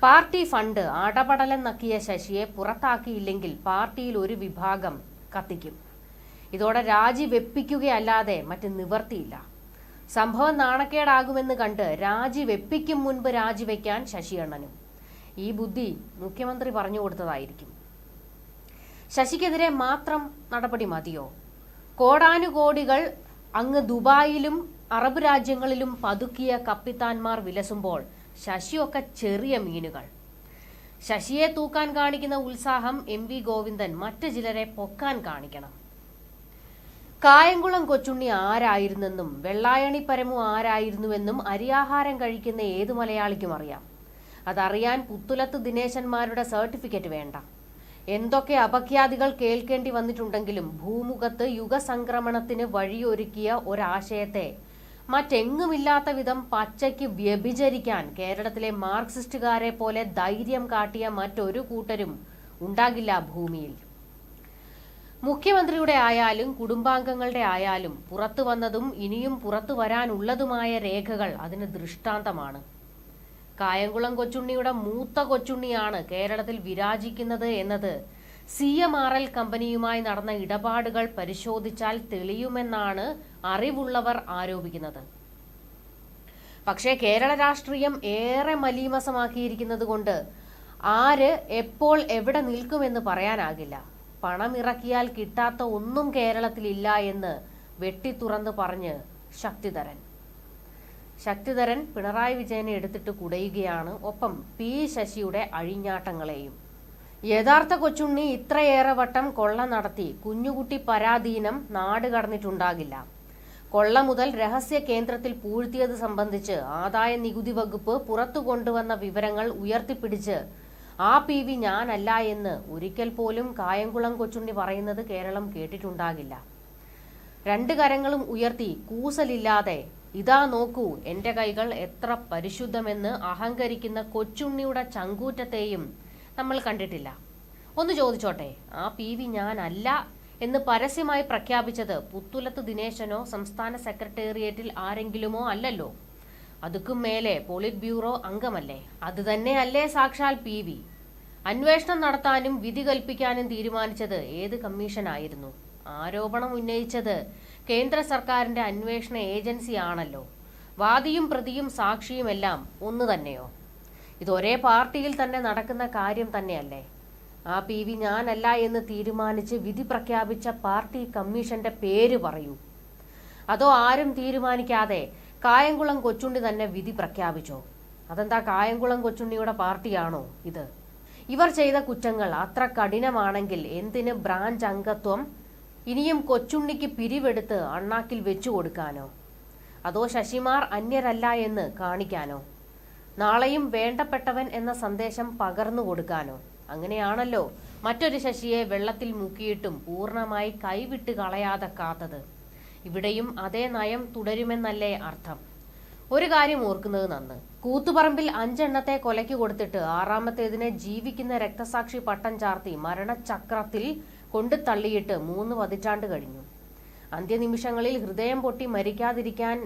Party fund അടപടലം നക്കിയ ശശിയെ പുറത്താക്കിയില്ലെങ്കിൽ പാർട്ടിയിൽ ഒരു വിഭാഗം കത്തിക്കും. ഇതോടെ രാജിവെപ്പിക്കുകയല്ലാതെ മറ്റ് നിവർത്തിയില്ല. സംഭവം നാണക്കേടാകുമെന്ന് കണ്ട് രാജിവെപ്പിക്കും മുൻപ് രാജിവെക്കാൻ ശശിയണ്ണനും. ഈ ബുദ്ധി മുഖ്യമന്ത്രി പറഞ്ഞു കൊടുത്തതായിരിക്കും. ശശിക്കെതിരെ മാത്രം നടപടി മതിയോ? കോടാനുകോടികൾ അങ്ങ് ദുബായിലും അറബ് രാജ്യങ്ങളിലും പതുക്കിയ കപ്പിത്താന്മാർ വിലസുമ്പോൾ ശശിയൊക്കെ ചെറിയ മീനുകൾ. ശശിയെ തൂക്കാൻ കാണിക്കുന്ന ഉത്സാഹം MV ഗോവിന്ദൻ മറ്റു ചിലരെ പൊക്കാൻ കാണിക്കണം. കായംകുളം കൊച്ചുണ്ണി ആരായിരുന്നെന്നും വെള്ളായണി പരമു ആരായിരുന്നുവെന്നും അരിയാഹാരം കഴിക്കുന്ന ഏതു മലയാളിക്കും അറിയാം. അതറിയാൻ പുത്തുലത്ത് ദിനേശന്മാരുടെ സർട്ടിഫിക്കറ്റ് വേണ്ട. എന്തൊക്കെ അപഖ്യാതികൾ കേൾക്കേണ്ടി വന്നിട്ടുണ്ടെങ്കിലും ഭൂമുഖത്ത് യുഗസംക്രമണത്തിന് വഴിയൊരുക്കിയ ഒരാശയത്തെ മറ്റെങ്ങുമില്ലാത്ത വിധം പച്ചയ്ക്ക് വ്യഭിചരിക്കാൻ കേരളത്തിലെ മാർക്സിസ്റ്റുകാരെ പോലെ ധൈര്യം കാട്ടിയ മറ്റൊരു കൂട്ടരും ഉണ്ടാകില്ല ഭൂമിയിൽ. മുഖ്യമന്ത്രിയുടെ ആയാലും കുടുംബാംഗങ്ങളുടെ ആയാലും പുറത്തു വന്നതും ഇനിയും പുറത്തു വരാനുള്ളതുമായ രേഖകൾ അതിന് ദൃഷ്ടാന്തമാണ്. കായംകുളം കൊച്ചുണ്ണിയുടെ മൂത്ത കൊച്ചുണ്ണിയാണ് കേരളത്തിൽ വിരാജിക്കുന്നത് എന്നത് CMRL കമ്പനിയുമായി നടന്ന ഇടപാടുകൾ പരിശോധിച്ചാൽ തെളിയുമെന്നാണ് അറിവുള്ളവർ ആരോപിക്കുന്നത്. പക്ഷേ കേരള രാഷ്ട്രീയം ഏറെ മലീമസമാക്കിയിരിക്കുന്നത് കൊണ്ട് ആര് എപ്പോൾ എവിടെ നിൽക്കുമെന്ന് പറയാനാകില്ല. പണമിറക്കിയാൽ കിട്ടാത്ത ഒന്നും കേരളത്തിലില്ല എന്ന് വെട്ടിത്തുറന്ന് പറഞ്ഞ് ശക്തിധരൻ പിണറായി വിജയനെ എടുത്തിട്ട് കുടയുകയാണ്. ഒപ്പം P ശശിയുടെ അഴിഞ്ഞാട്ടങ്ങളെയും. യഥാർത്ഥ കൊച്ചുണ്ണി ഇത്രയേറെ വട്ടം കൊള്ള നടത്തി കുഞ്ഞുകുട്ടി പരാധീനം നാട് കടന്നിട്ടുണ്ടാകില്ല. കൊള്ള മുതൽ രഹസ്യ കേന്ദ്രത്തിൽ പൂഴ്ത്തിയത് സംബന്ധിച്ച് ആദായ നികുതി വകുപ്പ് പുറത്തു കൊണ്ടുവന്ന വിവരങ്ങൾ ഉയർത്തിപ്പിടിച്ച് ആ PV ഞാനല്ല എന്ന് ഒരിക്കൽ പോലും കായംകുളം കൊച്ചുണ്ണി പറയുന്നത് കേരളം കേട്ടിട്ടുണ്ടാകില്ല. രണ്ട് കരങ്ങളും ഉയർത്തി കൂസലില്ലാതെ ഇതാ നോക്കൂ എന്റെ കൈകൾ എത്ര പരിശുദ്ധമെന്ന് അഹങ്കരിക്കുന്ന കൊച്ചുണ്ണിയുടെ ചങ്കൂറ്റത്തെയും നമ്മൾ കണ്ടിട്ടില്ല. ഒന്ന് ചോദിച്ചോട്ടെ, ആ PV ഞാനല്ല എന്ന് പരസ്യമായി പ്രഖ്യാപിച്ചത് പുത്തുലത്ത് ദിനേശനോ സംസ്ഥാന സെക്രട്ടേറിയറ്റിൽ ആരെങ്കിലുമോ അല്ലല്ലോ. അതുക്കും മേലെ പോളിറ്റ് ബ്യൂറോ അംഗമല്ലേ? അത് തന്നെയല്ലേ സാക്ഷാൽ PV? അന്വേഷണം നടത്താനും വിധി കൽപ്പിക്കാനും തീരുമാനിച്ചത് ഏത് കമ്മീഷനായിരുന്നു? ആരോപണം ഉന്നയിച്ചത് കേന്ദ്ര സർക്കാരിന്റെ അന്വേഷണ ഏജൻസി ആണല്ലോ. വാദിയും പ്രതിയും സാക്ഷിയുമെല്ലാം ഒന്നു തന്നെയോ? ഇതൊരേ പാർട്ടിയിൽ തന്നെ നടക്കുന്ന കാര്യം തന്നെയല്ലേ? ആ PV ഞാനല്ല എന്ന് തീരുമാനിച്ച് വിധി പ്രഖ്യാപിച്ച പാർട്ടി കമ്മീഷന്റെ പേര് പറയൂ. അതോ ആരും തീരുമാനിക്കാതെ കായംകുളം കൊച്ചുണ്ണി തന്നെ വിധി പ്രഖ്യാപിച്ചോ? അതെന്താ കായംകുളം കൊച്ചുണ്ണിയുടെ പാർട്ടിയാണോ ഇത്? ഇവർ ചെയ്ത കുറ്റങ്ങൾ അത്ര കഠിനമാണെങ്കിൽ എന്തിന് ബ്രാഞ്ച് അംഗത്വം ഇനിയും കൊച്ചുണ്ണിക്ക് പിരിവെടുത്ത് അണ്ണാക്കിൽ വെച്ചു കൊടുക്കാനോ? അതോ ശശിമാർ അന്യരല്ല എന്ന് കാണിക്കാനോ? നാളെയും വേണ്ടപ്പെട്ടവൻ എന്ന സന്ദേശം പകർന്നു കൊടുക്കാനോ? അങ്ങനെയാണല്ലോ മറ്റൊരു ശശിയെ വെള്ളത്തിൽ മുക്കിയിട്ടും പൂർണ്ണമായി കൈവിട്ട് കളയാതെ കാത്തത്. ഇവിടെയും അതേ നയം തുടരുമെന്നല്ലേ അർത്ഥം? ഒരു കാര്യം ഓർക്കുന്നത് നന്ന്. കൂത്തുപറമ്പിൽ 5 എണ്ണത്തെ കൊലയ്ക്ക് കൊടുത്തിട്ട് 6ാമത്തേതിനെ ജീവിക്കുന്ന രക്തസാക്ഷി പട്ടം ചാർത്തി മരണചക്രത്തിൽ കൊണ്ടു തള്ളിയിട്ട് 3 പതിറ്റാണ്ട് കഴിഞ്ഞു. അന്ത്യനിമിഷങ്ങളിൽ ഹൃദയം പൊട്ടി മരിക്കാതിരിക്കാൻ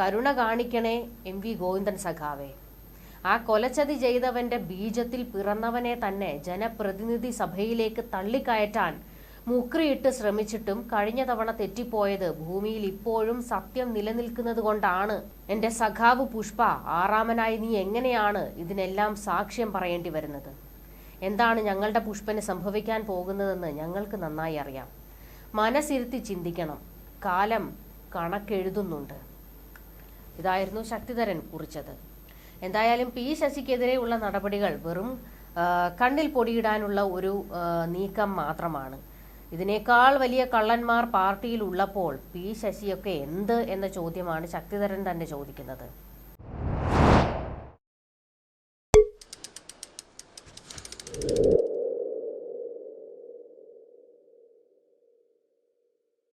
കരുണ കാണിക്കണേ MV ഗോവിന്ദൻ സഖാവേ. ആ കൊലച്ചതി ചെയ്തവന്റെ ബീജത്തിൽ പിറന്നവനെ തന്നെ ജനപ്രതിനിധി സഭയിലേക്ക് തള്ളിക്കയറ്റാൻ മുക്രിയിട്ട് ശ്രമിച്ചിട്ടും കഴിഞ്ഞ തവണ തെറ്റിപ്പോയത് ഭൂമിയിൽ ഇപ്പോഴും സത്യം നിലനിൽക്കുന്നത് കൊണ്ടാണ്. എന്റെ സഖാവ് പുഷ്പ, 6ാമനായി നീ എങ്ങനെയാണ് ഇതിനെല്ലാം സാക്ഷ്യം പറയേണ്ടി വരുന്നത്? എന്താണ് ഞങ്ങളുടെ പുഷ്പന് സംഭവിക്കാൻ പോകുന്നതെന്ന് ഞങ്ങൾക്ക് നന്നായി അറിയാം. മനസ്സിരുത്തി ചിന്തിക്കണം. കാലം കണക്കെഴുതുന്നുണ്ട്. ഇതായിരുന്നു ശക്തിധരൻ കുറിച്ചത്. എന്തായാലും P ശശിക്കെതിരെയുള്ള നടപടികൾ വെറും കണ്ണിൽ പൊടിയിടാനുള്ള ഒരു നീക്കം മാത്രമാണ്. ഇതിനേക്കാൾ വലിയ കള്ളന്മാർ പാർട്ടിയിൽ ഉള്ളപ്പോൾ P ശശിയൊക്കെ എന്ത് എന്ന ചോദ്യമാണ് ശക്തിധരൻ തന്നെ ചോദിക്കുന്നത്.